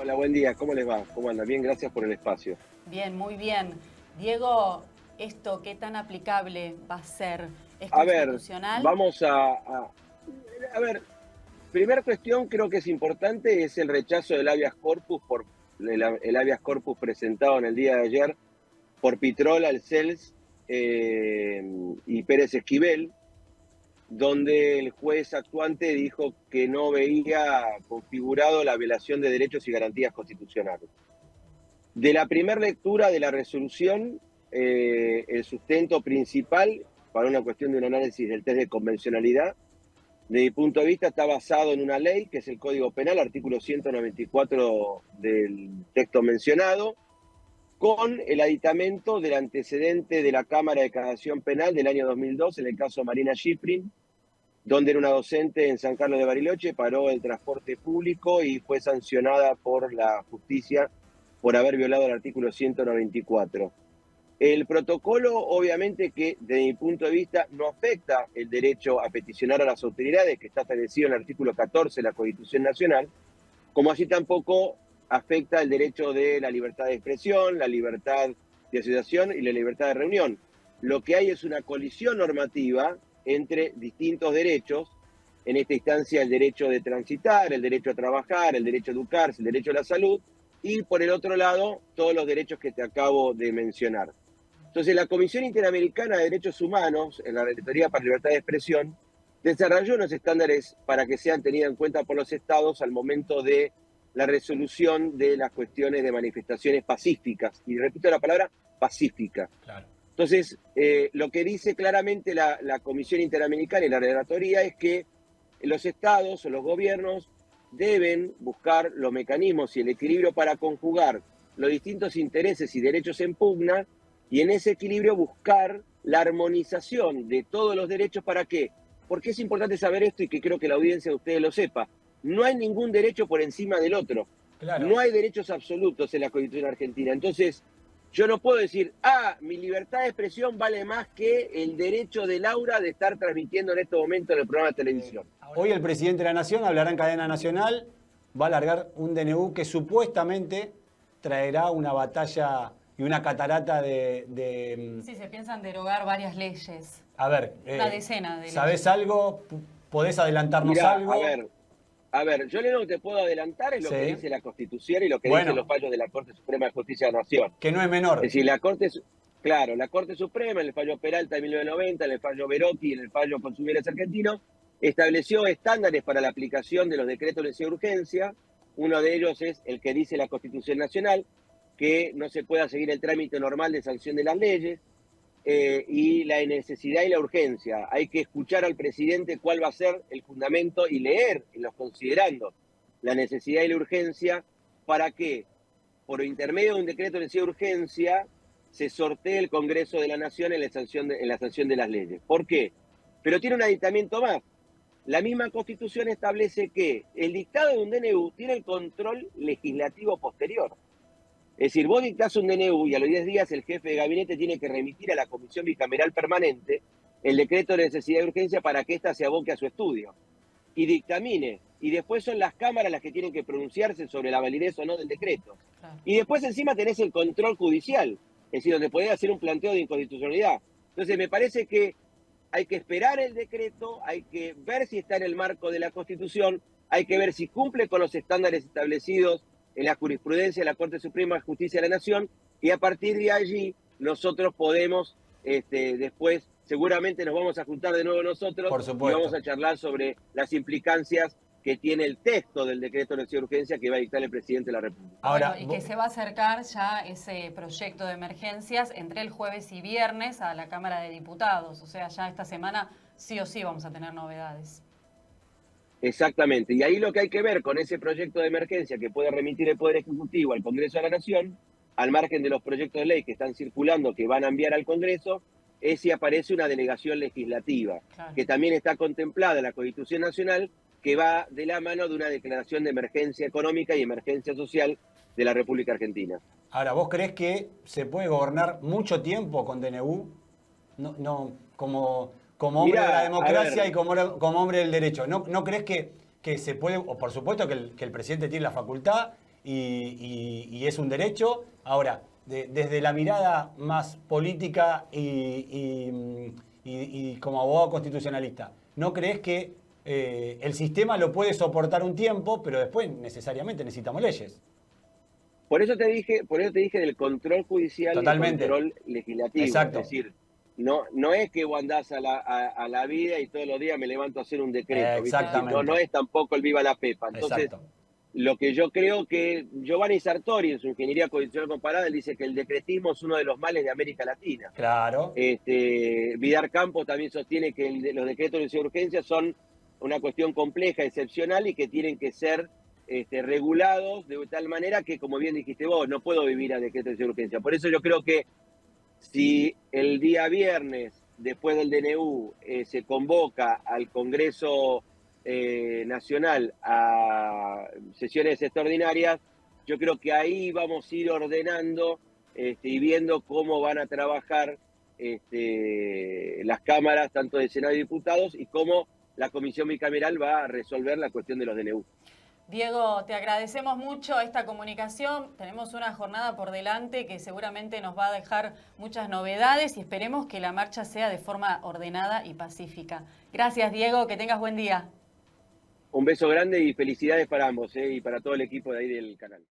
Hola, buen día. ¿Cómo les va? ¿Cómo andan? Bien, gracias por el espacio. Bien, muy bien. Diego, ¿esto qué tan aplicable va a ser? ¿Es A ver, constitucional? vamos a ver, primera cuestión creo que es importante es el rechazo del habeas corpus por el habeas corpus presentado en el día de ayer por Pitrola, el CELS y Pérez Esquivel, donde el juez actuante dijo que no veía configurado la violación de derechos y garantías constitucionales. De la primera lectura de la resolución, el sustento principal para una cuestión de un análisis del test de convencionalidad, de mi punto de vista, está basado en una ley, que es el Código Penal, artículo 194 del texto mencionado, con el aditamento del antecedente de la Cámara de Casación Penal del año 2002, en el caso Marina Schifrin, donde era una docente en San Carlos de Bariloche, paró el transporte público y fue sancionada por la justicia por haber violado el artículo 194. El protocolo, obviamente que desde mi punto de vista, no afecta el derecho a peticionar a las autoridades, que está establecido en el artículo 14 de la Constitución Nacional, como así tampoco afecta el derecho de la libertad de expresión, la libertad de asociación y la libertad de reunión. Lo que hay es una colisión normativa entre distintos derechos, en esta instancia el derecho de transitar, el derecho a trabajar, el derecho a educarse, el derecho a la salud, y por el otro lado, todos los derechos que te acabo de mencionar. Entonces, la Comisión Interamericana de Derechos Humanos, en la Relatoría para la Libertad de Expresión, desarrolló unos estándares para que sean tenidos en cuenta por los estados al momento de la resolución de las cuestiones de manifestaciones pacíficas. Y repito la palabra pacífica. Claro. Entonces, lo que dice claramente la Comisión Interamericana y la Relatoría es que los estados o los gobiernos deben buscar los mecanismos y el equilibrio para conjugar los distintos intereses y derechos en pugna y en ese equilibrio buscar la armonización de todos los derechos. ¿Para qué? Porque es importante saber esto y que creo que la audiencia de ustedes lo sepa. No hay ningún derecho por encima del otro. Claro. No hay derechos absolutos en la Constitución argentina. Entonces, yo no puedo decir, mi libertad de expresión vale más que el derecho de Laura de estar transmitiendo en este momento en el programa de televisión. Hoy el presidente de la Nación hablará en cadena nacional, va a largar un DNU que supuestamente traerá una batalla y una catarata de Sí, se piensan derogar varias leyes. A ver, Una decena de ¿sabés leyes. algo? ¿Podés adelantarnos Mirá, algo? a ver, yo lo que te puedo adelantar es lo Sí. que dice la Constitución y lo que Bueno. dicen los fallos de la Corte Suprema de Justicia de la Nación. Que no es menor. Es decir, la Corte Suprema, en el fallo Peralta de 1990, en el fallo Berotti, en el fallo Consumidores Argentinos, estableció estándares para la aplicación de los decretos de necesidad de urgencia. Uno de ellos es el que dice la Constitución Nacional, que no se pueda seguir el trámite normal de sanción de las leyes, y la necesidad y la urgencia. Hay que escuchar al presidente cuál va a ser el fundamento y leer, los considerando la necesidad y la urgencia, para que, por intermedio de un decreto de necesidad de urgencia, se sortee el Congreso de la Nación en la sanción de las leyes. ¿Por qué? Pero tiene un aditamiento más. La misma Constitución establece que el dictado de un DNU tiene el control legislativo posterior. Es decir, vos dictás un DNU y a los 10 días el jefe de gabinete tiene que remitir a la Comisión Bicameral Permanente el decreto de necesidad de urgencia para que ésta se aboque a su estudio y dictamine. Y después son las cámaras las que tienen que pronunciarse sobre la validez o no del decreto. Claro. Y después encima tenés el control judicial, es decir, donde podés hacer un planteo de inconstitucionalidad. Entonces me parece que hay que esperar el decreto, hay que ver si está en el marco de la Constitución, hay que ver si cumple con los estándares establecidos en la jurisprudencia de la Corte Suprema de Justicia de la Nación, y a partir de allí nosotros podemos, después seguramente nos vamos a juntar de nuevo nosotros. Por supuesto. Y vamos a charlar sobre las implicancias que tiene el texto del decreto de necesidad de urgencia que va a dictar el presidente de la República. Ahora, Bueno, y que se va a acercar ya ese proyecto de emergencias entre el jueves y viernes a la Cámara de Diputados. O sea, ya esta semana sí o sí vamos a tener novedades. Exactamente. Y ahí lo que hay que ver con ese proyecto de emergencia que puede remitir el Poder Ejecutivo al Congreso de la Nación, al margen de los proyectos de ley que están circulando, que van a enviar al Congreso, es si aparece una delegación legislativa, Claro. que también está contemplada en la Constitución Nacional, que va de la mano de una declaración de emergencia económica y emergencia social de la República Argentina. Ahora, ¿vos creés que se puede gobernar mucho tiempo con DNU? No, como hombre Mirá, de la democracia a ver, y como hombre del derecho. ¿No creés que se puede, o por supuesto que el presidente tiene la facultad y es un derecho. Ahora, desde la mirada más política y como abogado constitucionalista, ¿no crees que el sistema lo puede soportar un tiempo, pero después necesariamente necesitamos leyes? Por eso te dije del control judicial Totalmente. y el control legislativo. Exacto. Es decir, no es que vos andás a la vida y todos los días me levanto a hacer un decreto. ¿viste? Exactamente. No es tampoco el viva la pepa. Entonces, Exacto. lo que yo creo que Giovanni Sartori, en su Ingeniería Constitucional Comparada, él dice que el decretismo es uno de los males de América Latina. Claro. Vidar Campos también sostiene que los decretos de urgencia son una cuestión compleja, excepcional y que tienen que ser regulados de tal manera que, como bien dijiste vos, no puedo vivir a decretos de urgencia. Por eso yo creo que si el día viernes, después del DNU, se convoca al Congreso Nacional a sesiones extraordinarias, yo creo que ahí vamos a ir ordenando y viendo cómo van a trabajar las cámaras, tanto de Senado y Diputados, y cómo la Comisión Bicameral va a resolver la cuestión de los DNU. Diego, te agradecemos mucho esta comunicación. Tenemos una jornada por delante que seguramente nos va a dejar muchas novedades y esperemos que la marcha sea de forma ordenada y pacífica. Gracias, Diego, que tengas buen día. Un beso grande y felicidades para ambos y para todo el equipo de ahí del canal.